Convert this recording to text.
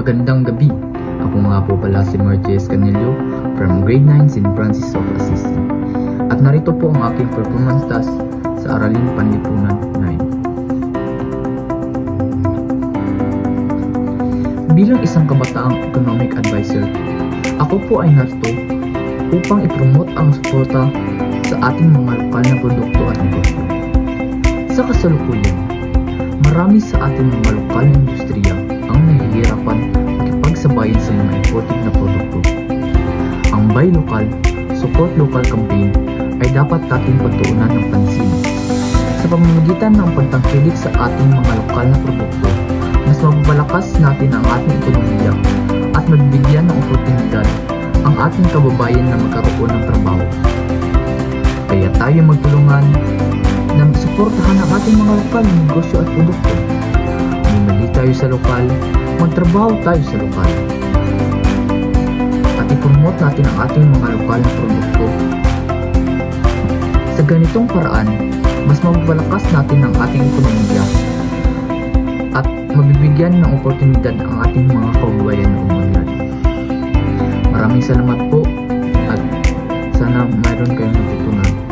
Magandang gabi. Ako nga po pala si Marches Canelio from Grade 9 St. Francis of Assisi. At narito po ang aking performance task sa Aralin Panlipunan 9. Bilang isang kabataang economic advisor, ako po ay narito upang ipromote ang suporta sa ating mga lokal na produkto at negosyo. Sa kasalukuyan, marami sa ating mga lokal na industriya ang nahihirapan makipagsabayan sa mga imported na produkto. Ang Buy Local, Support Local campaign ay dapat nating pagtuunan ng pansin. Sa pamamagitan ng pagtangkilik sa ating mga lokal na produkto, mas mapapalakas natin ang ating ekonomiya at magbibigyan ng oportunidad ang ating kababayan na magkaroon ng trabaho. Kaya tayo magtulungan na suportahan ang ating mga lokal na negosyo at produkto. Bumili tayo sa lokal, magtrabaho tayo sa lokal, at ipromote natin ang ating mga lokal na produkto. Sa ganitong paraan, mas mapapalakas natin ang ating ekonomiya at mabibigyan ng oportunidad ang ating mga kababayan na umunlad. Maraming salamat po at sana mayroon kayong natutunan.